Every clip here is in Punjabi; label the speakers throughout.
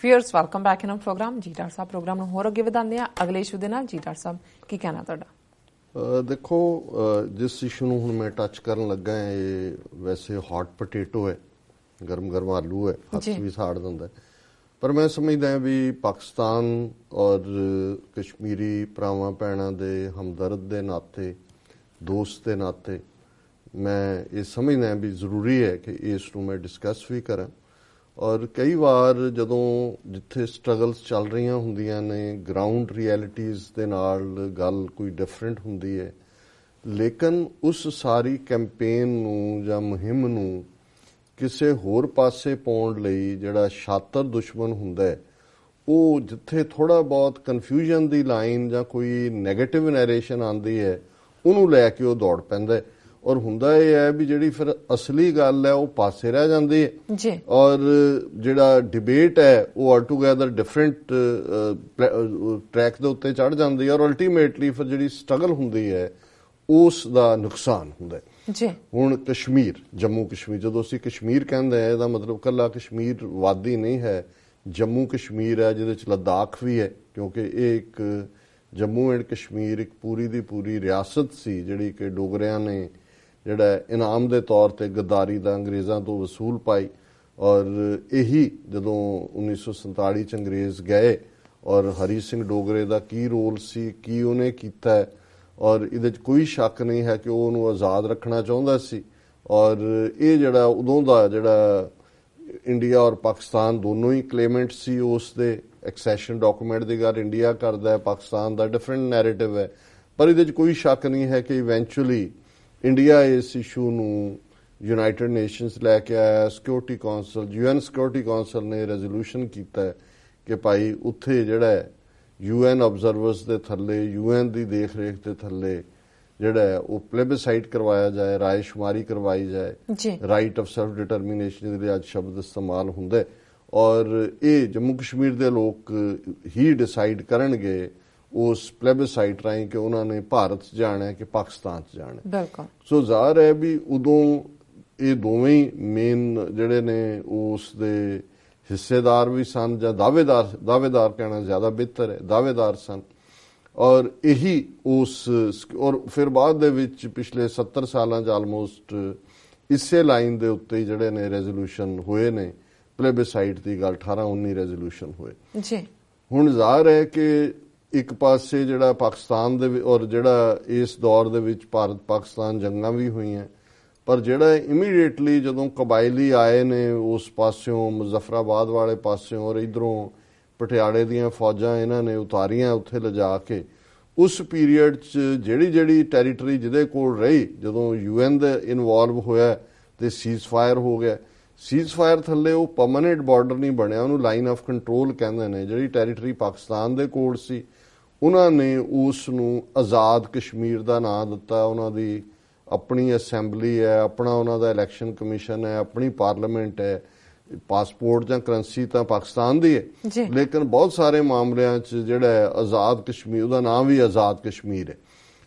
Speaker 1: Viewers, welcome back in our program. जी डॉक्टर साहब प्रोग्राम ਨੂੰ ਹੋਰ ਅੱਗੇ ਵਧਾਉਂਦੇ ਆ ਅਗਲੇ ਇਸ਼ੂ ਦੇ ਨਾਲ। ਜੀ ਡਾਕਟਰ ਸਾਹਿਬ ਕੀ ਕਹਿਣਾ ਤੁਹਾਡਾ?
Speaker 2: ਦੇਖੋ ਜਿਸ ਇਸ਼ੂ ਨੂੰ ਹੁਣ ਮੈਂ ਟੱਚ ਕਰਨ ਲੱਗਾ ਇਹ ਵੈਸੇ ਹੌਟ ਪੋਟੇਟੋ ਹੈ, ਗਰਮ ਆਲੂ ਹੈ, ਹੱਥ ਵੀ ਸਾੜ ਦਿੰਦਾ, ਪਰ ਮੈਂ ਸਮਝਦਾ ਵੀ ਪਾਕਿਸਤਾਨ ਔਰ ਕਸ਼ਮੀਰੀ ਭਰਾਵਾਂ ਭੈਣਾਂ ਦੇ ਹਮਦਰਦ ਦੇ ਨਾਤੇ, ਦੋਸਤ ਦੇ ਨਾਤੇ ਮੈਂ ਇਹ ਸਮਝਦਾ ਵੀ ਜ਼ਰੂਰੀ ਹੈ ਕਿ ਇਸ ਨੂੰ ਮੈਂ ਡਿਸਕਸ ਵੀ ਕਰਾਂ। ਔਰ ਕਈ ਵਾਰ ਜਦੋਂ ਜਿੱਥੇ ਸਟਰਗਲਸ ਚੱਲ ਰਹੀਆਂ ਹੁੰਦੀਆਂ ਨੇ ਗਰਾਊਂਡ ਰਿਐਲਿਟੀਜ਼ ਦੇ ਨਾਲ ਗੱਲ ਕੋਈ ਡਿਫਰੈਂਟ ਹੁੰਦੀ ਹੈ, ਲੇਕਿਨ ਉਸ ਸਾਰੀ ਕੈਂਪੇਨ ਨੂੰ ਜਾਂ ਮੁਹਿੰਮ ਨੂੰ ਕਿਸੇ ਹੋਰ ਪਾਸੇ ਪਾਉਣ ਲਈ ਜਿਹੜਾ ਸ਼ਾਤਰ ਦੁਸ਼ਮਣ ਹੁੰਦਾ ਹੈ ਉਹ ਜਿੱਥੇ ਥੋੜ੍ਹਾ ਬਹੁਤ ਕਨਫਿਊਜ਼ਨ ਦੀ ਲਾਈਨ ਜਾਂ ਕੋਈ ਨੈਗੇਟਿਵ ਨੈਰੇਸ਼ਨ ਆਉਂਦੀ ਹੈ ਉਹਨੂੰ ਲੈ ਕੇ ਉਹ ਦੌੜ ਪੈਂਦਾ ਹੈ। ਔਰ ਹੁੰਦਾ ਇਹ ਹੈ ਵੀ ਜਿਹੜੀ ਫਿਰ ਅਸਲੀ ਗੱਲ ਹੈ ਉਹ ਪਾਸੇ ਰਹਿ ਜਾਂਦੀ ਹੈ ਜੀ, ਔਰ ਜਿਹੜਾ ਡਿਬੇਟ ਹੈ ਉਹ ਆਲਟੂਗੈਦਰ ਡਿਫਰੈਂਟ ਟਰੈਕ ਦੇ ਉੱਤੇ ਚੜ ਜਾਂਦੀ ਹੈ, ਔਰ ਅਲਟੀਮੇਟਲੀ ਫਿਰ ਜਿਹੜੀ ਸਟਰਗਲ ਹੁੰਦੀ ਹੈ ਉਸ ਦਾ ਨੁਕਸਾਨ ਹੁੰਦਾ ਹੈ ਜੀ। ਹੁਣ ਕਸ਼ਮੀਰ, ਜੰਮੂ ਕਸ਼ਮੀਰ, ਜਦੋਂ ਅਸੀਂ ਕਸ਼ਮੀਰ ਕਹਿੰਦੇ ਹਾਂ ਇਹਦਾ ਮਤਲਬ ਇਕੱਲਾ ਕਸ਼ਮੀਰ ਵਾਦੀ ਨਹੀਂ ਹੈ, ਜੰਮੂ ਕਸ਼ਮੀਰ ਹੈ ਜਿਹਦੇ ਚ ਲੱਦਾਖ ਵੀ ਹੈ, ਕਿਉਂਕਿ ਇਹ ਇੱਕ ਜੰਮੂ ਐਂਡ ਕਸ਼ਮੀਰ ਇੱਕ ਪੂਰੀ ਦੀ ਪੂਰੀ ਰਿਆਸਤ ਸੀ ਜਿਹੜੀ ਕਿ ਡੋਗਰਿਆਂ ਨੇ ਜਿਹੜਾ ਇਨਾਮ ਦੇ ਤੌਰ ਤੇ ਗੱਦਾਰੀ ਦਾ ਅੰਗਰੇਜ਼ਾਂ ਤੋਂ ਵਸੂਲ ਪਾਈ। ਔਰ ਇਹੀ ਜਦੋਂ 1947 ਚ ਅੰਗਰੇਜ਼ ਗਏ ਔਰ ਹਰੀ ਸਿੰਘ ਡੋਗਰੇ ਦਾ ਕੀ ਰੋਲ ਸੀ, ਕੀ ਉਹਨੇ ਕੀਤਾ, ਔਰ ਇਹਦੇ 'ਚ ਕੋਈ ਸ਼ੱਕ ਨਹੀਂ ਹੈ ਕਿ ਉਹ ਉਹਨੂੰ ਆਜ਼ਾਦ ਰੱਖਣਾ ਚਾਹੁੰਦਾ ਸੀ। ਔਰ ਇਹ ਜਿਹੜਾ ਉਦੋਂ ਦਾ ਜਿਹੜਾ ਇੰਡੀਆ ਔਰ ਪਾਕਿਸਤਾਨ ਦੋਨੋਂ ਹੀ ਕਲੇਮੈਂਟ ਸੀ ਉਸ ਦੇ ਐਕਸੈਸ਼ਨ ਡਾਕੂਮੈਂਟ ਦੀ ਗੱਲ ਇੰਡੀਆ ਕਰਦਾ ਹੈ, ਪਾਕਿਸਤਾਨ ਦਾ ਡਿਫਰੈਂਟ ਨੈਰੇਟਿਵ ਹੈ, ਪਰ ਇਹਦੇ 'ਚ ਕੋਈ ਸ਼ੱਕ ਨਹੀਂ ਹੈ ਕਿ ਇਵੈਂਚੁਅਲੀ ਇੰਡੀਆ ਇਸ ਇਸ਼ੂ ਨੂੰ ਯੂਨਾਈਟਿਡ ਨੇਸ਼ਨਸ ਲੈ ਕੇ ਆਇਆ। Security council, UN security council ਨੇ ਰੈਜ਼ੋਲੂਸ਼ਨ ਕੀਤਾ ਕਿ ਭਾਈ ਉੱਥੇ ਜਿਹੜਾ UN ਆਬਜ਼ਰਵਰਸ ਦੇ ਥੱਲੇ, UN ਦੀ ਦੇਖ ਰੇਖ ਦੇ ਥੱਲੇ ਜਿਹੜਾ ਉਹ ਪਲੇਬਸਾਈਟ ਕਰਵਾਇਆ ਜਾਏ, ਰਾਏਸ਼ੁਮਾਰੀ ਕਰਵਾਈ ਜਾਏ, ਰਾਈਟ ਆਫ ਸੈਲਫ ਡਿਟਰਮੀਨੇਸ਼ਨ ਜਿਹਦੇ ਅੱਜ ਸ਼ਬਦ ਇਸਤੇਮਾਲ ਹੁੰਦਾ, ਔਰ ਇਹ ਜੰਮੂ ਕਸ਼ਮੀਰ ਦੇ ਲੋਕ ਹੀ ਡਿਸਾਈਡ ਕਰਨਗੇ ਉਸ ਪਲੇਬਸਾਈਟ ਰਾਹੀਂ ਕਿ ਉਹਨਾਂ ਨੇ ਭਾਰਤ 'ਚ ਜਾਣਾ ਹੈ ਕਿ ਪਾਕਿਸਤਾਨ 'ਚ ਜਾਣਾ। ਬਿਲਕੁਲ। ਸੋ ਜ਼ਾਹਰ ਹੈ ਵੀ ਉਦੋਂ ਇਹ ਦੋਵੇਂ ਹੀ ਮੇਨ ਜਿਹੜੇ ਨੇ ਉਸ ਦੇ ਹਿੱਸੇਦਾਰ ਵੀ ਸਨ, ਜਾਂ ਦਾਅਵੇਦਾਰ ਕਹਿਣਾ ਜ਼ਿਆਦਾ ਬਿਹਤਰ ਹੈ, ਦਾਅਵੇਦਾਰ ਸਨ। ਔਰ ਇਹੀ ਉਸ ਔਰ ਫਿਰ ਬਾਅਦ ਦੇ ਵਿੱਚ ਪਿਛਲੇ 70 ਸਾਲਾਂ 'ਚ ਆਲਮੋਸਟ ਇਸੇ ਲਾਈਨ ਦੇ ਉੱਤੇ ਜਿਹੜੇ ਨੇ ਰੈਜ਼ੋਲੂਸ਼ਨ ਹੋਏ ਨੇ, ਪਲੇਬਸਾਈਟ ਦੀ ਗੱਲ 18-19 ਰੈਜ਼ੋਲੂਸ਼ਨ ਹੋਏ ਜੀ। ਹੁਣ ਜ਼ਾਹਰ ਹੈ ਕਿ ਇੱਕ ਪਾਸੇ ਜਿਹੜਾ ਪਾਕਿਸਤਾਨ ਦੇ ਔਰ ਜਿਹੜਾ ਇਸ ਦੌਰ ਦੇ ਵਿੱਚ ਭਾਰਤ ਪਾਕਿਸਤਾਨ ਜੰਗਾਂ ਵੀ ਹੋਈਆਂ, ਪਰ ਜਿਹੜਾ ਇਮੀਡੀਏਟਲੀ ਜਦੋਂ ਕਬਾਇਲੀ ਆਏ ਨੇ ਉਸ ਪਾਸਿਓਂ, ਮੁਜ਼ੱਫਰਾਬਾਦ ਵਾਲੇ ਪਾਸਿਓਂ, ਔਰ ਇਧਰੋਂ ਪਟਿਆਲੇ ਦੀਆਂ ਫੌਜਾਂ ਇਹਨਾਂ ਨੇ ਉਤਾਰੀਆਂ ਉੱਥੇ ਲਿਜਾ ਕੇ, ਉਸ ਪੀਰੀਅਡ 'ਚ ਜਿਹੜੀ ਟੈਰੀਟਰੀ ਜਿਹਦੇ ਕੋਲ ਰਹੀ, ਜਦੋਂ UN ਦੇ ਇਨਵੋਲਵ ਹੋਇਆ ਤੇ ਸੀਜ਼ ਫਾਇਰ ਹੋ ਗਿਆ। ਸੀਜ਼ ਫਾਇਰ ਥੱਲੇ ਉਹ ਪਰਮਾਨੈਂਟ ਬਾਰਡਰ ਨਹੀਂ ਬਣਿਆ, ਉਹਨੂੰ ਲਾਈਨ ਆਫ ਕੰਟਰੋਲ ਕਹਿੰਦੇ ਨੇ। ਜਿਹੜੀ ਟੈਰੀਟਰੀ ਪਾਕਿਸਤਾਨ ਦੇ ਕੋਲ ਸੀ ਉਹਨਾਂ ਨੇ ਉਸ ਨੂੰ ਆਜ਼ਾਦ ਕਸ਼ਮੀਰ ਦਾ ਨਾਂ ਦਿੱਤਾ। ਉਹਨਾਂ ਦੀ ਆਪਣੀ ਅਸੈਂਬਲੀ ਹੈ, ਆਪਣਾ ਉਹਨਾਂ ਦਾ ਇਲੈਕਸ਼ਨ ਕਮਿਸ਼ਨ ਹੈ, ਆਪਣੀ ਪਾਰਲੀਮੈਂਟ ਹੈ, ਪਾਸਪੋਰਟ ਜਾਂ ਕਰੰਸੀ ਤਾਂ ਪਾਕਿਸਤਾਨ ਦੀ ਹੈ, ਲੇਕਿਨ ਬਹੁਤ ਸਾਰੇ ਮਾਮਲਿਆਂ 'ਚ ਜਿਹੜਾ ਆਜ਼ਾਦ ਕਸ਼ਮੀਰ, ਉਹਦਾ ਨਾਂ ਵੀ ਆਜ਼ਾਦ ਕਸ਼ਮੀਰ ਹੈ।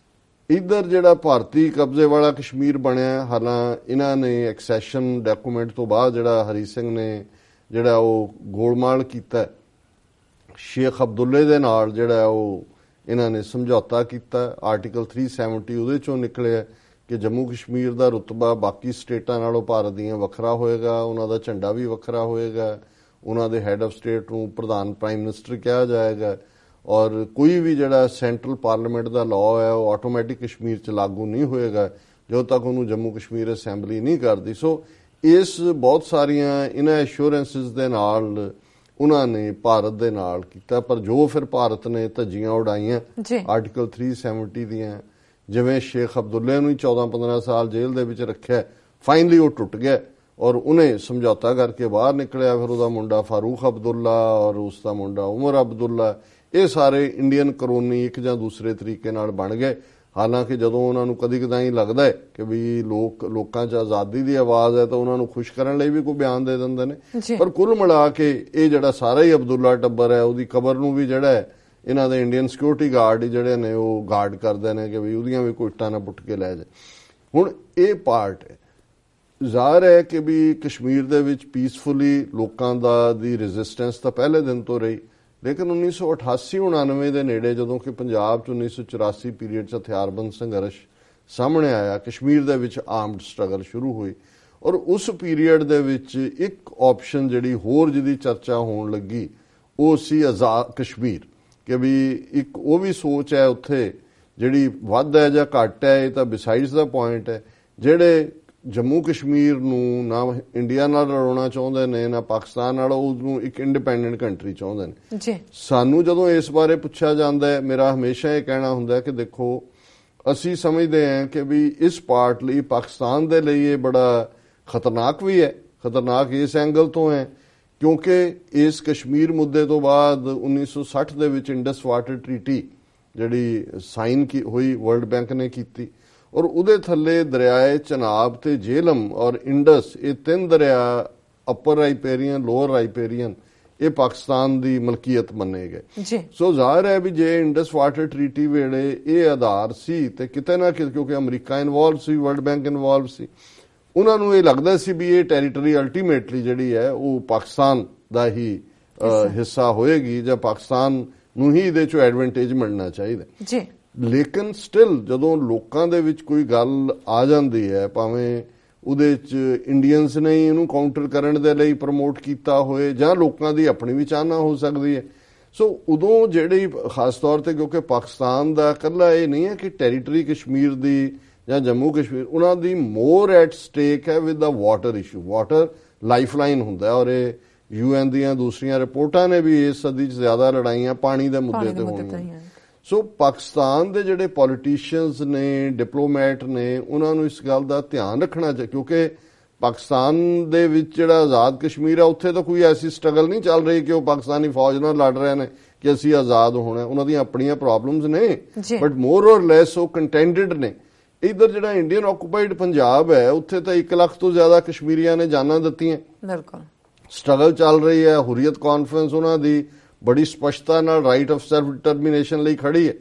Speaker 2: ਇੱਧਰ ਜਿਹੜਾ ਭਾਰਤੀ ਕਬਜ਼ੇ ਵਾਲਾ ਕਸ਼ਮੀਰ ਬਣਿਆ, ਹਾਲਾਂ ਇਹਨਾਂ ਨੇ ਐਕਸੈਸ਼ਨ ਡਾਕੂਮੈਂਟ ਤੋਂ ਬਾਅਦ ਜਿਹੜਾ ਹਰੀ ਸਿੰਘ ਨੇ ਜਿਹੜਾ ਉਹ ਗੋਲਮਾਲ ਕੀਤਾ, ਸ਼ੇਖ ਅਬਦੁੱਲੇ ਦੇ ਨਾਲ ਜਿਹੜਾ ਉਹ ਇਹਨਾਂ ਨੇ ਸਮਝੌਤਾ ਕੀਤਾ। ਆਰਟੀਕਲ 370 ਉਹਦੇ ਚੋਂ ਨਿਕਲਿਆ ਕਿ ਜੰਮੂ ਕਸ਼ਮੀਰ ਦਾ ਰੁਤਬਾ ਬਾਕੀ ਸਟੇਟਾਂ ਨਾਲੋਂ ਭਾਰਤ ਦੀਆਂ ਵੱਖਰਾ ਹੋਏਗਾ, ਉਹਨਾਂ ਦਾ ਝੰਡਾ ਵੀ ਵੱਖਰਾ ਹੋਏਗਾ, ਉਹਨਾਂ ਦੇ ਹੈੱਡ ਆਫ ਸਟੇਟ ਨੂੰ ਪ੍ਰਧਾਨ ਪ੍ਰਾਈਮ ਮਿਨਿਸਟਰ ਕਿਹਾ ਜਾਏਗਾ, ਔਰ ਕੋਈ ਵੀ ਜਿਹੜਾ ਸੈਂਟਰਲ ਪਾਰਲੀਮੈਂਟ ਦਾ ਲਾਅ ਹੈ ਉਹ ਆਟੋਮੈਟਿਕ ਕਸ਼ਮੀਰ 'ਚ ਲਾਗੂ ਨਹੀਂ ਹੋਏਗਾ ਜਦੋਂ ਤੱਕ ਉਹਨੂੰ ਜੰਮੂ ਕਸ਼ਮੀਰ ਅਸੈਂਬਲੀ ਨਹੀਂ ਕਰਦੀ। ਸੋ ਇਸ ਬਹੁਤ ਸਾਰੀਆਂ ਇਹਨਾਂ ਐਸ਼ੋਰੈਂਸਿਸ ਦੇ ਨਾਲ ਉਹਨਾਂ ਨੇ ਭਾਰਤ ਦੇ ਨਾਲ ਕੀਤਾ, ਪਰ ਜੋ ਫਿਰ ਭਾਰਤ ਨੇ ਧੱਜੀਆਂ ਉਡਾਈਆਂ ਆਰਟੀਕਲ 370 ਦੀਆਂ, ਜਿਵੇਂ ਸ਼ੇਖ ਅਬਦੁੱਲੇ ਨੂੰ 14-15 ਸਾਲ ਜੇਲ੍ਹ ਦੇ ਵਿੱਚ ਰੱਖਿਆ, ਫਾਈਨਲੀ ਉਹ ਟੁੱਟ ਗਿਆ ਔਰ ਉਹਨੇ ਸਮਝੌਤਾ ਕਰਕੇ ਬਾਹਰ ਨਿਕਲਿਆ। ਫਿਰ ਉਹਦਾ ਮੁੰਡਾ ਫਾਰੂਕ ਅਬਦੁੱਲਾ ਔਰ ਉਸ ਦਾ ਮੁੰਡਾ ਉਮਰ ਅਬਦੁੱਲਾ, ਇਹ ਸਾਰੇ ਇੰਡੀਅਨ ਕਲੋਨੀ ਇੱਕ ਜਾਂ ਦੂਸਰੇ ਤਰੀਕੇ ਨਾਲ ਬਣ ਗਏ। ਹਾਲਾਂਕਿ ਜਦੋਂ ਉਹਨਾਂ ਨੂੰ ਕਦੀ ਕਦਾਈ ਲੱਗਦਾ ਹੈ ਕਿ ਵੀ ਲੋਕਾਂ 'ਚ ਆਜ਼ਾਦੀ ਦੀ ਆਵਾਜ਼ ਹੈ ਤਾਂ ਉਹਨਾਂ ਨੂੰ ਖੁਸ਼ ਕਰਨ ਲਈ ਵੀ ਕੋਈ ਬਿਆਨ ਦੇ ਦਿੰਦੇ ਨੇ, ਪਰ ਕੁੱਲ ਮਿਲਾ ਕੇ ਇਹ ਜਿਹੜਾ ਸਾਰਾ ਹੀ ਅਬਦੁੱਲਾ ਟੱਬਰ ਹੈ ਉਹਦੀ ਕਬਰ ਨੂੰ ਵੀ ਜਿਹੜਾ ਹੈ ਇਹਨਾਂ ਦੇ ਇੰਡੀਅਨ ਸਿਕਿਉਰਿਟੀ ਗਾਰਡ ਜਿਹੜੇ ਨੇ ਉਹ ਗਾਰਡ ਕਰਦੇ ਨੇ ਕਿ ਵੀ ਉਹਦੀਆਂ ਵੀ ਕੋਈ ਇੱਟਾਂ ਨਾ ਪੁੱਟ ਕੇ ਲੈ ਜਾਏ। ਹੁਣ ਇਹ ਪਾਰਟ ਹੈ। ਜ਼ਾਹਰ ਹੈ ਕਿ ਵੀ ਕਸ਼ਮੀਰ ਦੇ ਵਿੱਚ ਪੀਸਫੁਲੀ ਲੋਕਾਂ ਦੀ ਰੈਜ਼ਿਸਟੈਂਸ ਤਾਂ ਪਹਿਲੇ ਦਿਨ ਤੋਂ ਰਹੀ, ਲੇਕਿਨ 1988-99 ਦੇ ਨੇੜੇ ਜਦੋਂ ਕਿ ਪੰਜਾਬ 'ਚ 1984 ਪੀਰੀਅਡ 'ਚ ਹਥਿਆਰਬੰਦ ਸੰਘਰਸ਼ ਸਾਹਮਣੇ ਆਇਆ, ਕਸ਼ਮੀਰ ਦੇ ਵਿੱਚ ਆਰਮਡ ਸਟਰਗਲ ਸ਼ੁਰੂ ਹੋਈ, ਔਰ ਉਸ ਪੀਰੀਅਡ ਦੇ ਵਿੱਚ ਇੱਕ ਆਪਸ਼ਨ ਜਿਹੜੀ ਹੋਰ ਜਿਹਦੀ ਚਰਚਾ ਹੋਣ ਲੱਗੀ ਉਹ ਸੀ ਆਜ਼ਾਦ ਕਸ਼ਮੀਰ, ਕਿ ਵੀ ਇੱਕ ਉਹ ਵੀ ਸੋਚ ਹੈ ਉੱਥੇ ਜਿਹੜੀ ਵੱਧ ਹੈ ਜਾਂ ਘੱਟ ਹੈ, ਇਹ ਤਾਂ ਬਿਸਾਈਡਸ ਦਾ ਪੁਆਇੰਟ ਹੈ। ਜਿਹੜੇ ਜੰਮੂ ਕਸ਼ਮੀਰ ਨੂੰ ਨਾ ਇੰਡੀਆ ਨਾਲ ਲੜਾਉਣਾ ਚਾਹੁੰਦੇ ਨੇ ਨਾ ਪਾਕਿਸਤਾਨ ਨਾਲ, ਉਹਨੂੰ ਇੱਕ ਇੰਡੀਪੈਂਡੈਂਟ ਕੰਟਰੀ ਚਾਹੁੰਦੇ ਨੇ ਜੀ। ਸਾਨੂੰ ਜਦੋਂ ਇਸ ਬਾਰੇ ਪੁੱਛਿਆ ਜਾਂਦਾ ਹੈ, ਮੇਰਾ ਹਮੇਸ਼ਾ ਇਹ ਕਹਿਣਾ ਹੁੰਦਾ ਕਿ ਦੇਖੋ ਅਸੀਂ ਸਮਝਦੇ ਹਾਂ ਕਿ ਵੀ ਇਸ ਪਾਰਟ ਲਈ ਪਾਕਿਸਤਾਨ ਦੇ ਲਈ ਇਹ ਬੜਾ ਖਤਰਨਾਕ ਵੀ ਹੈ। ਖਤਰਨਾਕ ਇਸ ਐਂਗਲ ਤੋਂ ਹੈ ਕਿਉਂਕਿ ਇਸ ਕਸ਼ਮੀਰ ਮੁੱਦੇ ਤੋਂ ਬਾਅਦ 1960 ਦੇ ਵਿੱਚ ਇੰਡਸ ਵਾਟਰ ਟ੍ਰੀਟੀ ਜਿਹੜੀ ਸਾਈਨ ਹੋਈ, ਵਰਲਡ ਬੈਂਕ ਨੇ ਕੀਤੀ, ਔਰ ਉਹਦੇ ਥੱਲੇ ਦਰਿਆਏ ਚਨਾਬ ਤੇ ਜੇਹਲਮ ਔਰ ਇੰਡਸ, ਇਹ ਤਿੰਨ ਦਰਿਆ ਅਪਰ ਰਾਈਪੇਰੀਅਨ, ਲੋਅਰ ਰਾਈਪੇਰੀਅਨ, ਇਹ ਪਾਕਿਸਤਾਨ ਦੀ ਮਲਕੀਅਤ ਮੰਨੇ ਗਏ। ਸੋ ਜ਼ਾਹਿਰ ਹੈ ਵੀ ਜੇ ਇੰਡਸ ਵਾਟਰ ਟ੍ਰੀਟੀ ਵੇਲੇ ਇਹ ਆਧਾਰ ਸੀ ਤੇ ਕਿਤੇ ਨਾ ਕਿਤੇ, ਕਿਉਂਕਿ ਅਮਰੀਕਾ ਇਨਵੋਲਵ ਸੀ, ਵਰਲਡ ਬੈਂਕ ਇਨਵੋਲਵ ਸੀ, ਉਹਨਾਂ ਨੂੰ ਇਹ ਲੱਗਦਾ ਸੀ ਵੀ ਇਹ ਟੈਰੀਟਰੀ ਅਲਟੀਮੇਟਲੀ ਜਿਹੜੀ ਹੈ ਉਹ ਪਾਕਿਸਤਾਨ ਦਾ ਹੀ ਹਿੱਸਾ ਹੋਏਗੀ ਜਾਂ ਪਾਕਿਸਤਾਨ ਨੂੰ ਹੀ ਇਹਦੇ ਚੋਂ ਐਡਵਾਂਟੇਜ ਮਿਲਣਾ ਚਾਹੀਦਾ ਜੀ। ਲੇਕਿਨ ਸਟਿਲ ਜਦੋਂ ਲੋਕਾਂ ਦੇ ਵਿੱਚ ਕੋਈ ਗੱਲ ਆ ਜਾਂਦੀ ਹੈ, ਭਾਵੇਂ ਉਹਦੇ 'ਚ ਇੰਡੀਅਨਸ ਨੇ ਇਹਨੂੰ ਕਾਊਂਟਰ ਕਰਨ ਦੇ ਲਈ ਪ੍ਰਮੋਟ ਕੀਤਾ ਹੋਏ ਜਾਂ ਲੋਕਾਂ ਦੀ ਆਪਣੀ ਵੀ ਚਾਹਨਾ ਹੋ ਸਕਦੀ ਹੈ, ਸੋ ਉਦੋਂ ਜਿਹੜੀ ਖਾਸ ਤੌਰ ਤੇ ਕਿਉਂਕਿ ਪਾਕਿਸਤਾਨ ਦਾ ਇਕੱਲਾ ਇਹ ਨਹੀਂ ਹੈ ਕਿ ਟੈਰੀਟਰੀ ਕਸ਼ਮੀਰ ਦੀ ਜਾਂ ਜੰਮੂ ਕਸ਼ਮੀਰ, ਉਹਨਾਂ ਦੀ ਮੋਰ ਐਟ ਸਟੇਕ ਹੈ with the water issue. Water lifeline ਹੁੰਦਾ ਔਰ ਇਹ UN ਦੀਆਂ ਦੂਸਰੀਆਂ ਰਿਪੋਰਟਾਂ ਨੇ ਵੀ ਇਸ ਸਦੀ 'ਚ ਜ਼ਿਆਦਾ ਲੜਾਈਆਂ ਪਾਣੀ ਦੇ ਮੁੱਦੇ ਤੇ ਹੋਣੀਆਂ। ਸੋ ਪਾਕਿਸਤਾਨ ਦੇ ਜਿਹੜੇ ਪੋਲੀਟੀਸ਼ੀਅਨਸ ਨੇ, ਡਿਪਲੋਮੈਟ ਨੇ, ਉਹਨਾਂ ਨੂੰ ਇਸ ਗੱਲ ਦਾ ਧਿਆਨ ਰੱਖਣਾ ਚਾਹੀਦਾ ਕਿਉਂਕਿ ਪਾਕਿਸਤਾਨ ਦੇ ਵਿੱਚ ਜਿਹੜਾ ਆਜ਼ਾਦ ਕਸ਼ਮੀਰ ਹੈ ਉੱਥੇ ਤਾਂ ਕੋਈ ਐਸੀ ਸਟਰਗਲ ਨਹੀਂ ਚੱਲ ਰਹੀ ਕਿ ਉਹ ਪਾਕਿਸਤਾਨੀ ਫੌਜ ਨਾਲ ਲੜ ਰਹੇ ਨੇ ਕਿ ਅਸੀਂ ਆਜ਼ਾਦ ਹੋਣਾ। ਉਹਨਾਂ ਦੀਆਂ ਆਪਣੀਆਂ ਪ੍ਰੋਬਲਮਸ ਨੇ, ਬਟ ਮੋਰ ਔਰ ਲੈਸ ਉਹ ਕੰਟੈਂਡਡ ਨੇ। ਇਧਰ ਜਿਹੜਾ ਇੰਡੀਅਨ ਆਕੂਪਾਈਡ ਪੰਜਾਬ ਹੈ ਉੱਥੇ ਤਾਂ 1 ਲੱਖ ਤੋਂ ਜ਼ਿਆਦਾ ਕਸ਼ਮੀਰੀਆਂ ਨੇ ਜਾਨਾਂ ਦਿੱਤੀਆਂ। ਬਿਲਕੁਲ ਸਟਰਗਲ ਚੱਲ ਰਹੀ ਹੈ। ਹੁਰੀਅਤ ਕਾਨਫਰੰਸ ਉਹਨਾਂ ਦੀ ਬੜੀ ਸਪਸ਼ਟਤਾ ਨਾਲ ਰਾਈਟ ਆਫ ਸੈਲਫ ਡਿਟਰਮੀਨੇਸ਼ਨ ਲਈ ਖੜੀ ਹੈ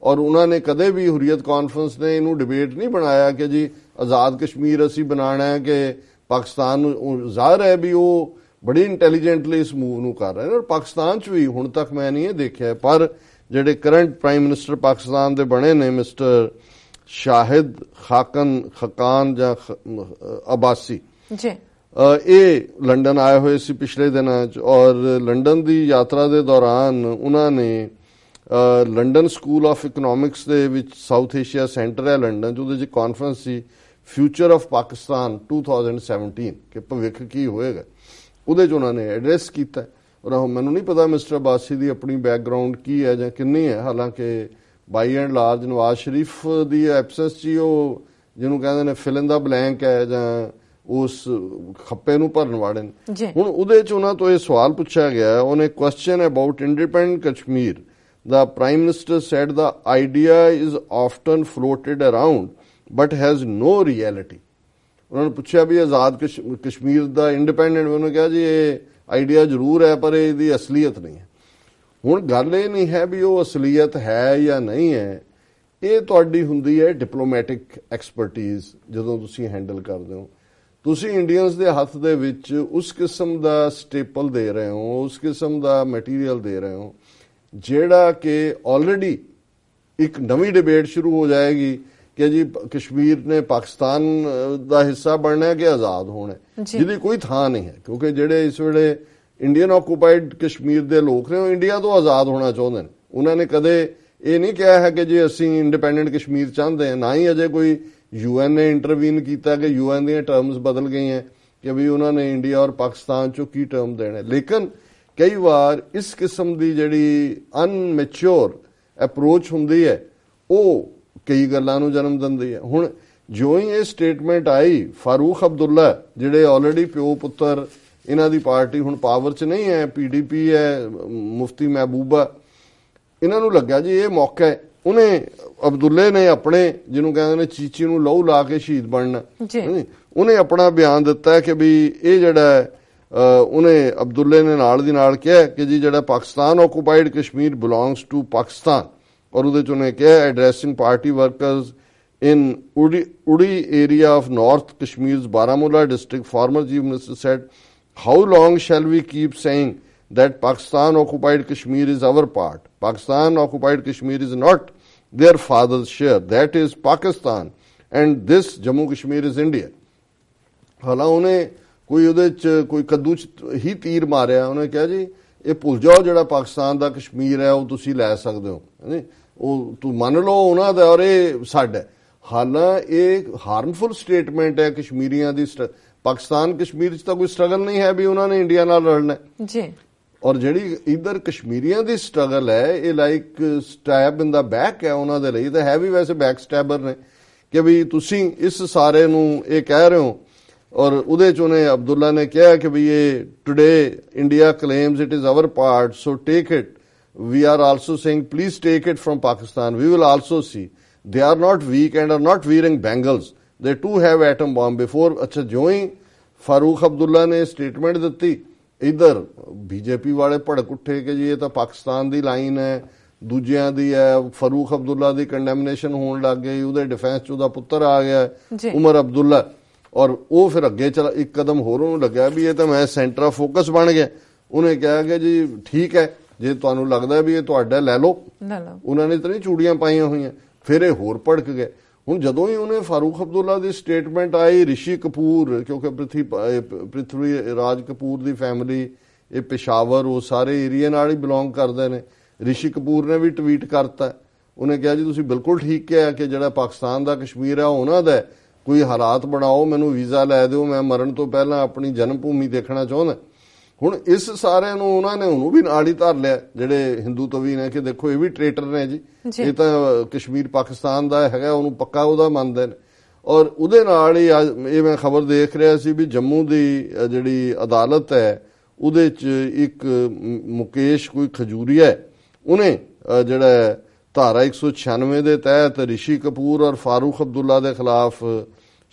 Speaker 2: ਔਰ ਉਹਨਾਂ ਨੇ ਕਦੇ ਵੀ ਹੁਰੀਅਤ ਕਾਨਫਰੰਸ ਨੇ ਇਹਨੂੰ ਡਿਬੇਟ ਨਹੀਂ ਬਣਾਇਆ ਕਿ ਜੀ ਆਜ਼ਾਦ ਕਸ਼ਮੀਰ ਅਸੀਂ ਬਣਾਉਣਾ ਹੈ ਕਿ ਪਾਕਿਸਤਾਨ ਨੂੰ। ਜ਼ਾਹਰ ਹੈ ਵੀ ਉਹ ਬੜੀ ਇੰਟੈਲੀਜੈਂਟਲੀ ਇਸ ਮੂਵ ਨੂੰ ਕਰ ਰਹੇ ਨੇ ਔਰ ਪਾਕਿਸਤਾਨ 'ਚ ਵੀ ਹੁਣ ਤੱਕ ਮੈਂ ਨਹੀਂ ਇਹ ਦੇਖਿਆ, ਪਰ ਜਿਹੜੇ ਕਰੰਟ ਪ੍ਰਾਈਮ ਮਿਨਿਸਟਰ ਪਾਕਿਸਤਾਨ ਦੇ ਬਣੇ ਨੇ ਮਿਸਟਰ ਸ਼ਾਹਿਦ ਖਾਕਾਨ ਜਾਂ ਅਬਾਸੀ ਜੀ, ਇਹ ਲੰਡਨ ਆਏ ਹੋਏ ਸੀ ਪਿਛਲੇ ਦਿਨਾਂ 'ਚ ਔਰ ਲੰਡਨ ਦੀ ਯਾਤਰਾ ਦੇ ਦੌਰਾਨ ਉਹਨਾਂ ਨੇ ਲੰਡਨ ਸਕੂਲ ਆਫ ਇਕਨੋਮਿਕਸ ਦੇ ਵਿੱਚ ਸਾਊਥ ਏਸ਼ੀਆ ਸੈਂਟਰ ਹੈ ਲੰਡਨ 'ਚ, ਉਹਦੇ 'ਚ conference C future of Pakistan 2017 ਕਿ ਭਵਿੱਖ ਕੀ ਹੋਏਗਾ, ਉਹਦੇ 'ਚ ਉਹਨਾਂ ਨੇ ਐਡਰੈਸ ਕੀਤਾ। ਔਰ ਮੈਨੂੰ ਨਹੀਂ ਪਤਾ ਮਿਸਟਰ ਅਬਾਸੀ ਦੀ ਆਪਣੀ ਬੈਕਗਰਾਉਂਡ ਕੀ ਹੈ ਜਾਂ ਕਿੰਨੀ ਹੈ, ਹਾਲਾਂਕਿ ਬਾਈ and large Nawaz Sharif the absence 'ਚ ਉਹ ਜਿਹਨੂੰ ਕਹਿੰਦੇ ਨੇ ਫਿਲ ਇਨ ਦਾ ਬਲੈਂਕ ਹੈ ਜਾਂ ਉਸ ਖੱਪੇ ਨੂੰ ਭਰਨ ਵਾਲੇ ਨੇ। ਹੁਣ ਉਹਦੇ 'ਚ ਉਹਨਾਂ ਤੋਂ ਇਹ ਸਵਾਲ ਪੁੱਛਿਆ ਗਿਆ, ਉਹਨੇ question about independent Kashmir, the prime minister said the idea is often floated around but has no reality. ਉਹਨਾਂ ਨੂੰ ਪੁੱਛਿਆ ਵੀ ਆਜ਼ਾਦ ਕਸ਼ਮੀਰ ਦਾ ਇੰਡੀਪੈਂਡੈਂਟ, ਉਹਨੇ ਕਿਹਾ ਜੀ ਇਹ ਆਈਡੀਆ ਜ਼ਰੂਰ ਹੈ ਪਰ ਇਹਦੀ ਅਸਲੀਅਤ ਨਹੀਂ ਹੈ। ਹੁਣ ਗੱਲ ਇਹ ਨਹੀਂ ਹੈ ਵੀ ਉਹ ਅਸਲੀਅਤ ਹੈ ਜਾਂ ਨਹੀਂ ਹੈ, ਇਹ ਤੁਹਾਡੀ ਹੁੰਦੀ ਹੈ ਡਿਪਲੋਮੈਟਿਕ ਐਕਸਪਰਟੀਜ਼ ਜਦੋਂ ਤੁਸੀਂ ਹੈਂਡਲ ਕਰਦੇ ਹੋ। ਤੁਸੀਂ ਇੰਡੀਅਨਸ ਦੇ ਹੱਥ ਦੇ ਵਿੱਚ ਉਸ ਕਿਸਮ ਦਾ ਸਟੇਪਲ ਦੇ ਰਹੇ ਹੋ, ਉਸ ਕਿਸਮ ਦਾ ਮਟੀਰੀਅਲ ਦੇ ਰਹੇ ਹੋ ਜਿਹੜਾ ਕਿ ਆਲਰੇਡੀ ਇੱਕ ਨਵੀਂ ਡਿਬੇਟ ਸ਼ੁਰੂ ਹੋ ਜਾਏਗੀ ਕਿ ਜੀ ਕਸ਼ਮੀਰ ਨੇ ਪਾਕਿਸਤਾਨ ਦਾ ਹਿੱਸਾ ਬਣਨਾ ਹੈ ਕਿ ਆਜ਼ਾਦ ਹੋਣਾ, ਜਿਹਦੀ ਕੋਈ ਥਾਂ ਨਹੀਂ ਹੈ। ਕਿਉਂਕਿ ਜਿਹੜੇ ਇਸ ਵੇਲੇ ਇੰਡੀਅਨ ਆਕੂਪਾਈਡ ਕਸ਼ਮੀਰ ਦੇ ਲੋਕ ਨੇ ਉਹ ਇੰਡੀਆ ਤੋਂ ਆਜ਼ਾਦ ਹੋਣਾ ਚਾਹੁੰਦੇ ਨੇ। ਉਹਨਾਂ ਨੇ ਕਦੇ ਇਹ ਨਹੀਂ ਕਿਹਾ ਹੈ ਕਿ ਜੇ ਅਸੀਂ ਇੰਡੀਪੈਂਡੈਂਟ ਕਸ਼ਮੀਰ ਚਾਹੁੰਦੇ ਹਾਂ, ਨਾ ਹੀ ਅਜੇ ਕੋਈ UN ਨੇ ਇੰਟਰਵੀਨ ਕੀਤਾ ਕਿ UN ਦੀਆਂ ਟਰਮਸ ਬਦਲ ਗਈਆਂ ਕਿ ਵੀ ਉਹਨਾਂ ਨੇ ਇੰਡੀਆ ਔਰ ਪਾਕਿਸਤਾਨ ਚੋਂ ਕੀ ਟਰਮ ਦੇਣਾ। ਲੇਕਿਨ ਕਈ ਵਾਰ ਇਸ ਕਿਸਮ ਦੀ ਜਿਹੜੀ ਅਨਮੈਚੁਰ ਅਪਰੋਚ ਹੁੰਦੀ ਹੈ ਉਹ ਕਈ ਗੱਲਾਂ ਨੂੰ ਜਨਮ ਦਿੰਦੀ ਹੈ। ਹੁਣ ਜਿਉਂ ਹੀ ਇਹ ਸਟੇਟਮੈਂਟ ਆਈ, ਫਾਰੂਕ ਅਬਦੁੱਲਾ ਜਿਹੜੇ ਆਲਰੇਡੀ ਪਿਓ ਪੁੱਤਰ, ਇਹਨਾਂ ਦੀ ਪਾਰਟੀ ਹੁਣ ਪਾਵਰ 'ਚ ਨਹੀਂ ਹੈ, PDP ਹੈ, ਮੁਫਤੀ ਮਹਿਬੂਬਾ, ਇਹਨਾਂ ਨੂੰ ਲੱਗਾ ਜੀ ਇਹ ਮੌਕਾ ਹੈ। ਉਹਨੇ ਅਬਦੁੱਲੇ ਨੇ ਆਪਣੇ ਜਿਹਨੂੰ ਕਹਿੰਦੇ ਨੇ ਚੀਚੀ ਨੂੰ ਲਹੂ ਲਾ ਕੇ ਸ਼ਹੀਦ ਬਣਨਾ, ਉਹਨੇ ਆਪਣਾ ਬਿਆਨ ਦਿੱਤਾ ਕਿ ਵੀ ਇਹ ਜਿਹੜਾ ਉਹਨੇ ਅਬਦੁੱਲੇ ਨੇ ਨਾਲ ਦੀ ਨਾਲ ਕਿਹਾ ਕਿ ਜੀ ਜਿਹੜਾ Pakistan occupied Kashmir belongs to Pakistan, ਔਰ ਉਹਦੇ 'ਚ ਉਹਨੇ ਕਿਹਾ addressing party workers in Uri area of North Kashmir's Baramulla district, former Chief Minister said, "How long shall we keep saying that Pakistan occupied Kashmir is our part? Pakistan occupied Kashmir is not their father's share. That is Pakistan. And this Jammu Kashmir is India." ਹਾਲਾਂ ਉਹਨੇ ਕੋਈ ਉਹਦੇ ਚ ਕੋਈ ਕੱਦੂ ਚ ਹੀ ਤੀਰ ਮਾਰਿਆ, ਉਹਨੇ ਕਿਹਾ ਜੀ ਇਹ ਭੁੱਲ ਜਾਓ ਜਿਹੜਾ ਪਾਕਿਸਤਾਨ ਦਾ ਕਸ਼ਮੀਰ ਹੈ ਉਹ ਤੁਸੀਂ ਲੈ ਸਕਦੇ ਹੋ, ਉਹ ਤੂੰ ਮੰਨ ਲਓ ਉਹਨਾਂ ਦਾ ਔਰ ਇਹ ਸਾਡਾ। ਹਾਲਾਂ ਇਹ ਹਾਰਮਫੁਲ ਸਟੇਟਮੈਂਟ ਹੈ ਕਸ਼ਮੀਰੀਆਂ ਦੀ। ਪਾਕਿਸਤਾਨ ਕਸ਼ਮੀਰ 'ਚ ਤਾਂ ਕੋਈ ਸਟਰਗਲ ਨਹੀਂ ਹੈ ਵੀ ਉਹਨਾਂ ਨੇ ਇੰਡੀਆ ਨਾਲ ਲੜਨਾ ਜੀ, ਔਰ ਜਿਹੜੀ ਇਧਰ ਕਸ਼ਮੀਰੀਆਂ ਦੀ ਸਟਰਗਲ ਹੈ ਇਹ ਲਾਈਕ ਸਟੈਬ ਇਨ ਦਾ ਬੈਕ ਹੈ ਉਹਨਾਂ ਦੇ ਲਈ। ਤਾਂ ਹੈ ਵੀ ਵੈਸੇ ਬੈਕ ਸਟੈਬਰ ਨੇ ਕਿ ਵੀ ਤੁਸੀਂ ਇਸ ਸਾਰੇ ਨੂੰ ਇਹ ਕਹਿ ਰਹੇ ਹੋ। ਔਰ ਉਹਦੇ 'ਚ ਉਹਨੇ ਅਬਦੁੱਲਾ ਨੇ ਕਿਹਾ ਕਿ ਵੀ ਇਹ today India claims it is our part, so take it. We are also saying please take it from Pakistan, we will also see. They are not weak and are not wearing bangles. They too have atom bomb before. ਅੱਛਾ ਜਿਉਂ ਹੀ ਫਾਰੂਕ ਅਬਦੁੱਲਾ ਨੇ ਸਟੇਟਮੈਂਟ ਦਿੱਤੀ, ਇਧਰ ਬੀਜੇਪੀ ਵਾਲੇ ਭੜਕ ਉੱਠੇ ਕਿ ਜੀ ਇਹ ਤਾਂ ਪਾਕਿਸਤਾਨ ਦੀ ਲਾਈਨ ਹੈ, ਦੂਜਿਆਂ ਦੀ ਹੈ। ਫਾਰੂਕ ਅਬਦੁੱਲਾ ਦੀ ਕੰਡੈਮਨੇਸ਼ਨ ਹੋਣ ਲੱਗ ਗਈ, ਉਹਦੇ ਡਿਫੈਂਸ 'ਚ ਉਹਦਾ ਪੁੱਤਰ ਆ ਗਿਆ ਉਮਰ ਅਬਦੁੱਲਾ, ਔਰ ਉਹ ਫਿਰ ਅੱਗੇ ਚਲਾ ਇੱਕ ਕਦਮ ਹੋਰ ਉਹਨੂੰ ਲੱਗਿਆ ਵੀ ਇਹ ਤਾਂ ਮੈਂ ਸੈਂਟਰ ਆਫ ਫੋਕਸ ਬਣ ਗਿਆ। ਉਹਨੇ ਕਿਹਾ ਕਿ ਜੀ ਠੀਕ ਹੈ, ਜੇ ਤੁਹਾਨੂੰ ਲੱਗਦਾ ਵੀ ਇਹ ਤੁਹਾਡਾ ਲੈ ਲਓ। ਉਹਨਾਂ ਨੇ ਤਾਂ ਨਹੀਂ ਚੂੜੀਆਂ ਪਾਈਆਂ ਹੋਈਆਂ। ਫਿਰ ਇਹ ਹੋਰ ਭੜਕ ਗਏ। ਹੁਣ ਜਦੋਂ ਹੀ ਉਹਨੇ ਫਾਰੂਕ ਅਬਦੁੱਲਾ ਦੀ ਸਟੇਟਮੈਂਟ ਆਈ, ਰਿਸ਼ੀ ਕਪੂਰ, ਕਿਉਂਕਿ ਪ੍ਰਿਥਵੀ ਰਾਜ ਕਪੂਰ ਦੀ ਫੈਮਿਲੀ ਇਹ ਪਿਸ਼ਾਵਰ ਉਹ ਸਾਰੇ ਏਰੀਆ ਨਾਲ ਹੀ ਬਿਲੋਂਗ ਕਰਦੇ ਨੇ। ਰਿਸ਼ੀ ਕਪੂਰ ਨੇ ਵੀ ਟਵੀਟ ਕਰਤਾ, ਉਹਨੇ ਕਿਹਾ ਜੀ ਤੁਸੀਂ ਬਿਲਕੁਲ ਠੀਕ ਕਿਹਾ ਕਿ ਜਿਹੜਾ ਪਾਕਿਸਤਾਨ ਦਾ ਕਸ਼ਮੀਰ ਹੈ ਉਹਨਾਂ ਦਾ, ਕੋਈ ਹਾਲਾਤ ਬਣਾਓ, ਮੈਨੂੰ ਵੀਜ਼ਾ ਲੈ ਦਿਓ, ਮੈਂ ਮਰਨ ਤੋਂ ਪਹਿਲਾਂ ਆਪਣੀ ਜਨਮ ਭੂਮੀ ਦੇਖਣਾ ਚਾਹੁੰਦਾ। ਹੁਣ ਇਸ ਸਾਰਿਆਂ ਨੂੰ ਉਹਨਾਂ ਨੇ ਉਹਨੂੰ ਵੀ ਨਾਲ ਹੀ ਧਰ ਲਿਆ ਜਿਹੜੇ ਹਿੰਦੂ ਤਵੀ ਨੇ ਕਿ ਦੇਖੋ ਇਹ ਵੀ ਟ੍ਰੇਟਰ ਨੇ ਜੀ, ਇਹ ਤਾਂ ਕਸ਼ਮੀਰ ਪਾਕਿਸਤਾਨ ਦਾ ਹੈਗਾ, ਉਹਨੂੰ ਪੱਕਾ ਉਹਦਾ ਮੰਨਦੇ ਨੇ। ਔਰ ਉਹਦੇ ਨਾਲ ਹੀ ਇਹ ਮੈਂ ਖਬਰ ਦੇਖ ਰਿਹਾ ਸੀ ਵੀ ਜੰਮੂ ਦੀ ਜਿਹੜੀ ਅਦਾਲਤ ਹੈ ਉਹਦੇ 'ਚ ਇੱਕ ਮੁਕੇਸ਼ ਕੋਈ ਖਜੂਰੀਆ, ਉਹਨੇ ਜਿਹੜਾ ਧਾਰਾ 196 ਦੇ ਤਹਿਤ ਰਿਸ਼ੀ ਕਪੂਰ ਔਰ ਫਾਰੂਕ ਅਬਦੁੱਲਾ ਦੇ ਖਿਲਾਫ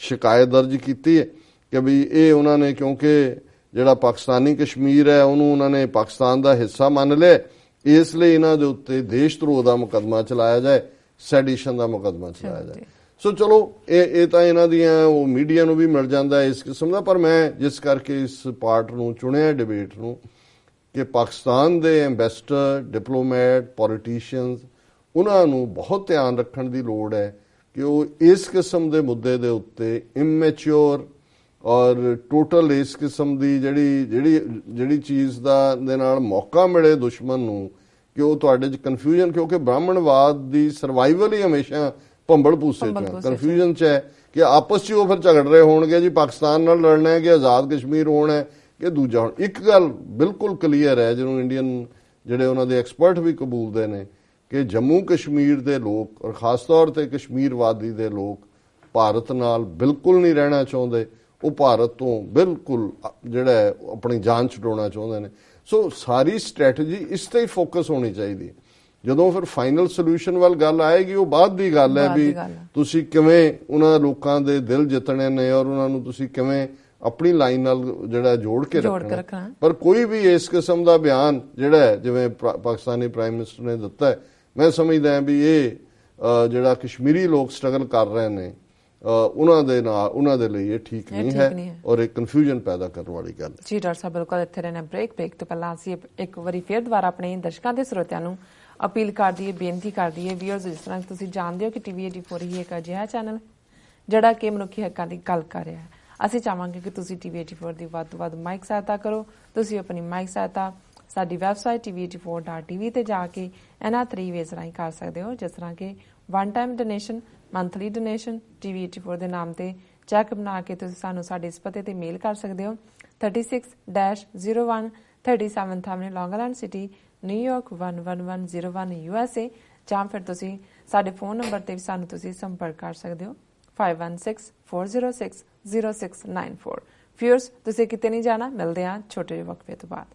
Speaker 2: ਸ਼ਿਕਾਇਤ ਦਰਜ ਕੀਤੀ ਹੈ ਕਿ ਵੀ ਇਹ ਉਹਨਾਂ ਨੇ ਕਿਉਂਕਿ ਜਿਹੜਾ ਪਾਕਿਸਤਾਨੀ ਕਸ਼ਮੀਰ ਹੈ ਉਹਨੂੰ ਉਹਨਾਂ ਨੇ ਪਾਕਿਸਤਾਨ ਦਾ ਹਿੱਸਾ ਮੰਨ ਲਿਆ, ਇਸ ਲਈ ਇਹਨਾਂ ਦੇ ਉੱਤੇ ਦੇਸ਼ ਧਰੋਹ ਦਾ ਮੁਕੱਦਮਾ ਚਲਾਇਆ ਜਾਏ, ਸੈਡੀਸ਼ਨ ਦਾ ਮੁਕੱਦਮਾ ਚਲਾਇਆ ਜਾਏ। ਸੋ ਚਲੋ ਇਹ ਤਾਂ ਇਹਨਾਂ ਦੀਆਂ ਉਹ ਮੀਡੀਆ ਨੂੰ ਵੀ ਮਿਲ ਜਾਂਦਾ ਇਸ ਕਿਸਮ ਦਾ। ਪਰ ਮੈਂ ਜਿਸ ਕਰਕੇ ਇਸ ਪਾਰਟ ਨੂੰ ਚੁਣਿਆ ਡਿਬੇਟ ਨੂੰ ਕਿ ਪਾਕਿਸਤਾਨ ਦੇ ਐਂਬੈਸਡਰ, ਡਿਪਲੋਮੈਟ, ਪੋਲੀਟੀਸ਼ੀਅਨਸ, ਉਹਨਾਂ ਨੂੰ ਬਹੁਤ ਧਿਆਨ ਰੱਖਣ ਦੀ ਲੋੜ ਹੈ ਕਿ ਉਹ ਇਸ ਕਿਸਮ ਦੇ ਮੁੱਦੇ ਦੇ ਉੱਤੇ ਇਮੈਚਿਓਰ ਔਰ ਟੋਟਲ ਇਸ ਕਿਸਮ ਦੀ ਜਿਹੜੀ ਚੀਜ਼ ਦੇ ਨਾਲ ਮੌਕਾ ਮਿਲੇ ਦੁਸ਼ਮਣ ਨੂੰ ਕਿ ਉਹ ਤੁਹਾਡੇ 'ਚ ਕਨਫਿਊਜ਼ਨ, ਕਿਉਂਕਿ ਬ੍ਰਾਹਮਣਵਾਦ ਦੀ ਸਰਵਾਈਵਲ ਹੀ ਹਮੇਸ਼ਾ ਭੰਬਲ ਭੂਸੇ 'ਚ ਕਨਫਿਊਜ਼ਨ 'ਚ ਹੈ ਕਿ ਆਪਸ 'ਚ ਉਹ ਫਿਰ ਝਗੜ ਰਹੇ ਹੋਣਗੇ ਜੀ ਪਾਕਿਸਤਾਨ ਨਾਲ ਲੜਨਾ ਹੈ ਕਿ ਆਜ਼ਾਦ ਕਸ਼ਮੀਰ ਹੋਣਾ ਹੈ ਕਿ ਦੂਜਾ। ਹੁਣ ਇੱਕ ਗੱਲ ਬਿਲਕੁਲ ਕਲੀਅਰ ਹੈ ਜਿਹਨੂੰ ਇੰਡੀਅਨ ਜਿਹੜੇ ਉਹਨਾਂ ਦੇ ਐਕਸਪਰਟ ਵੀ ਕਬੂਲਦੇ ਨੇ ਕਿ ਜੰਮੂ ਕਸ਼ਮੀਰ ਦੇ ਲੋਕ ਔਰ ਖਾਸ ਤੌਰ ਤੇ ਕਸ਼ਮੀਰ ਵਾਦੀ ਦੇ ਲੋਕ ਭਾਰਤ ਨਾਲ ਬਿਲਕੁਲ ਨਹੀਂ ਰਹਿਣਾ ਚਾਹੁੰਦੇ। ਉਹ ਭਾਰਤ ਤੋਂ ਬਿਲਕੁਲ ਜਿਹੜਾ ਆਪਣੀ ਜਾਨ ਛੁਡਾਉਣਾ ਚਾਹੁੰਦੇ ਨੇ। ਸੋ ਸਾਰੀ ਸਟ੍ਰੈਟਜੀ ਇਸ ਤੇ ਹੀ ਫੋਕਸ ਹੋਣੀ ਚਾਹੀਦੀ ਹੈ। ਜਦੋਂ ਫਿਰ ਫਾਈਨਲ ਸੋਲੂਸ਼ਨ ਵੱਲ ਗੱਲ ਆਏਗੀ ਉਹ ਬਾਅਦ ਦੀ ਗੱਲ ਹੈ ਵੀ ਤੁਸੀਂ ਕਿਵੇਂ ਉਹਨਾਂ ਲੋਕਾਂ ਦੇ ਦਿਲ ਜਿੱਤਣੇ ਨੇ ਔਰ ਉਹਨਾਂ ਨੂੰ ਤੁਸੀਂ ਕਿਵੇਂ ਆਪਣੀ ਲਾਈਨ ਨਾਲ ਜਿਹੜਾ ਜੋੜ ਕੇ ਰੱਖਣਾ। ਪਰ ਕੋਈ ਵੀ ਇਸ ਕਿਸਮ ਦਾ ਬਿਆਨ ਜਿਹੜਾ ਜਿਵੇਂ ਪਾਕਿਸਤਾਨੀ ਪ੍ਰਾਈਮ ਮਿਨਿਸਟਰ ਨੇ ਦਿੱਤਾ ਹੈ, ਮੈਂ ਸਮਝਦਾ ਵੀ ਇਹ ਜਿਹੜਾ ਕਸ਼ਮੀਰੀ ਲੋਕ ਸਟਰਗਲ ਕਰ ਰਹੇ ਨੇ ਉਹਨਾਂ ਦੇ ਲਈ ਇਹ ਠੀਕ ਨਹੀਂ ਹੈ ਔਰ ਇੱਕ ਕਨਫਿਊਜ਼ਨ ਪੈਦਾ ਕਰਨ ਵਾਲੀ ਗੱਲ
Speaker 1: ਜੀ। ਡਾਕਟਰ ਸਾਹਿਬ ਬਿਲਕੁਲ ਇੱਥੇ ਰਹਿਣਾ। ਬ੍ਰੇਕ ਤੋਂ ਪਹਿਲਾਂ ਅਸੀਂ ਇੱਕ ਵਾਰੀ ਫੇਰ ਦੁਬਾਰਾ ਆਪਣੇ ਦਰਸ਼ਕਾਂ ਦੇ ਸਰੋਤਿਆਂ ਨੂੰ ਅਪੀਲ ਕਰ ਦਈਏ, ਬੇਨਤੀ ਕਰ ਦਈਏ ਵੀਅਰਸ, ਜਿਸ ਤਰ੍ਹਾਂ ਤੁਸੀਂ ਜਾਣਦੇ ਹੋ ਕਿ TV 84 ਹੀ ਇੱਕ ਅਜਿਹਾ ਚੈਨਲ ਜਿਹੜਾ ਕਿ ਮਨੁੱਖੀ ਹੱਕਾਂ ਦੀ ਗੱਲ ਕਰ ਰਿਹਾ ਹੈ। ਅਸੀਂ ਚਾਹਾਂਗੇ ਕਿ ਤੁਸੀਂ TV 84 ਦੀ ਵੱਧ ਤੋਂ ਵੱਧ ਮਾਈਕ ਸਹਾਇਤਾ ਕਰੋ। ਤੁਸੀਂ ਆਪਣੀ ਮਾਈਕ ਸਹਾਇਤਾ ਸਾਡੀ ਵੈਬਸਾਈਟ tv84.tv ਤੇ ਜਾ ਕੇ ਇਹਨਾਂ 3 ਵੇਜ਼ ਰਾਹੀਂ ਕਰ ਸਕਦੇ ਹੋ, ਜਿਸ ਤਰ੍ਹਾਂ ਕਿ one time donation, monthly donation, TV 84 ਦੇ ਨਾਮ ਤੇ ਚੈੱਕ ਬਣਾ ਕੇ ਤੁਸੀਂ ਸਾਨੂੰ ਸਾਡੇ ਇਸ ਪਤੇ ਤੇ ਮੇਲ ਕਰ ਸਕਦੇ ਹੋ 36-01 37th Avenue, Long Island City, New York 11101 USA, ਜਾਂ ਫਿਰ ਤੁਸੀਂ ਸਾਡੇ ਫੋਨ ਨੰਬਰ ਤੇ ਵੀ ਸਾਨੂੰ ਤੁਸੀਂ ਸੰਪਰਕ ਕਰ ਸਕਦੇ ਹੋ 5164060694। ਫਿਊਅਰਸ, ਤੁਸੀਂ ਕਿਤੇ ਨਹੀਂ ਜਾਣਾ, ਮਿਲਦੇ ਹਾਂ ਛੋਟੇ ਜਿਹੇ ਵਕਫੇ ਤੋਂ ਬਾਅਦ।